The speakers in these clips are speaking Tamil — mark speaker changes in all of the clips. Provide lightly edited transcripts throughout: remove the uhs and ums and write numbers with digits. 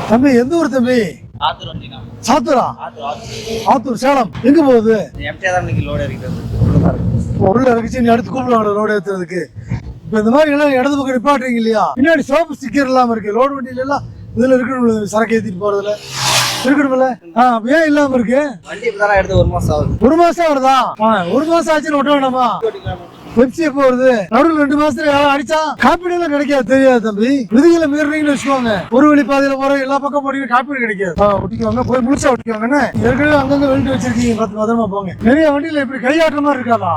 Speaker 1: தம்பி எந்த ஊர் தம்பி?
Speaker 2: ஆத்தூர் வண்டினா.
Speaker 1: சாத்தூரா? ஆத்தூர் சேலம். எங்க போகுது?
Speaker 2: எம்டிஆர் இன்னைக்கு லோடு இறக்கிட்டு
Speaker 1: உள்ள இறக்கிச்சு நீ அடுத்து கூப்பிடுவாங்க லோடு ஏற்றுறதுக்கு. இப்போ இந்த மாதிரி எல்லாம் இடது பக்கம் நிப்பாட்டுறீங்க இல்லையா, பின்னாடி சோப்பு ஸ்டிக்கர் இல்லாம இருக்கு. லோடு வண்டியில எல்லாம் இதுல இருக்கணும், சரக்கு ஏற்றிட்டு போறதுல இருக்கணும்ல. ஏன் இல்லாம இருக்கு?
Speaker 2: வண்டி இப்பதான் எடுத்து 1 மாசம் ஆகுது.
Speaker 1: 1 மாசம் வருதா? 1 மாசம் ஆச்சுன்னு ஒட்ட வேண்டாமா? பெப்சி எப்போ வருது? நடுவில் 2 மாசத்துல யாரும் அடிச்சா காப்பீடு எல்லாம் கிடைக்காது. தெரியாது தம்பி, விதிகளை மீறினீங்கன்னு வச்சுக்கோங்க, ஒரு வழி பாதையில போற எல்லா பக்கம் போறீங்க, காப்பீடு கிடைக்காது. ஒட்டிக்குவாங்க, போய் முழுசா ஒட்டிக்குவாங்கன்னு ஏற்கனவே அங்கங்க வெளிட்டு வச்சிருக்கீங்க. பார்த்து பத்திரமா போங்க. நிறைய வண்டியில இப்படி கையாட்டுற மாதிரி இருக்காதா?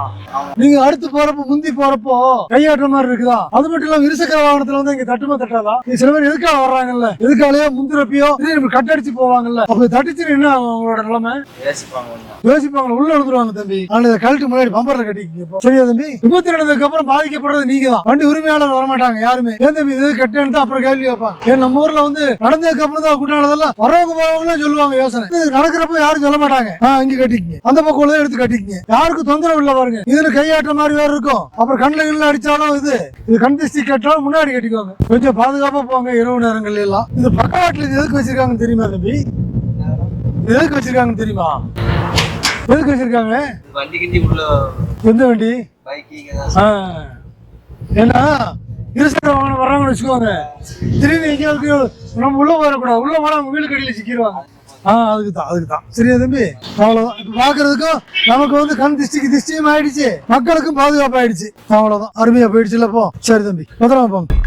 Speaker 1: நீங்க அடுத்து போறப்போ முந்தி போறப்போ கையாட்டுற மாதிரி இருக்குதா? அது மட்டும் இல்லாம இருசக்கர வாகனத்துல வந்து இங்க தட்டுமா தட்டாதா? சில பேர் எதுக்காக வர்றாங்கல்ல, எதுக்காலையோ முந்திரப்பியோ கட்டடிச்சு போவாங்கல்ல, அப்ப தட்டிச்சு என்ன அவங்களோட நிலைமை யோசிப்பாங்க. உள்ள எழுதுருவாங்க தம்பி. ஆனா கழட்டு முன்னாடி பம்பர்ல கட்டிக்க. சரியா தம்பி? விபத்து நடந்ததுக்கு அப்புறம் பாதிக்கப்படுறது நீங்க தான். வண்டி உரிமையாளர் வரமாட்டாங்க யாருமே. ஏன் தம்பி இது கட்டணும் அப்புறம் கேள்வி வைப்பாங்க. ஏன் நம்ம ஊர்ல வந்து நடந்ததுக்கு அப்புறம் தான் குட்டானதெல்லாம் வரவங்க போறவங்க சொல்லுவாங்க. யோசனை நடக்கிறப்ப யாரும் சொல்ல மாட்டாங்க. இங்க கட்டிக்கங்க, அந்த பக்கம் எடுத்து கட்டிக்கங்க, யாருக்கும் தொந்தரவு இல்ல பாருங்க. இதுல கையாட்ட மாதிரி வேற இருக்கும். அப்புறம் கண்ணில் அடிச்சாலும் இது கண் திஷ்டி கட்டாலும் முன்னாடி கட்டிக்குவாங்க. கொஞ்சம் பாதுகாப்பா போங்க இரவு நேரங்கள்ல எல்லாம். இது பக்கவாட்டுல எதுக்கு வச்சிருக்காங்கன்னு தெரியுமா தம்பி? எதுக்கு வச்சிருக்காங்கன்னு தெரியுமா? எதுக்கு வச்சிருக்காங்க?
Speaker 2: வண்டி கிண்டி உள்ள.
Speaker 1: எந்த வண்டி? ஏன்னா இருசக்கர வாகனம் வர்றாங்கன்னு வச்சுக்கோங்க, திடீர்னு எங்கேயாவது நம்ம உள்ள வரக்கூடாது. உள்ள போனா அவங்க வீடு கடியில சிக்கிடுவாங்க. அதுக்குதான். சரியா தம்பி? அவ்வளவுதான். இப்ப பாக்குறதுக்கும் நமக்கு வந்து கண் திஷ்டியும் ஆயிடுச்சு, மக்களுக்கும் பாதுகாப்பு ஆயிடுச்சு. அவ்வளவுதான். அருமையா போயிடுச்சு இல்லப்போ. சரி தம்பி, பத்திரமா போங்க.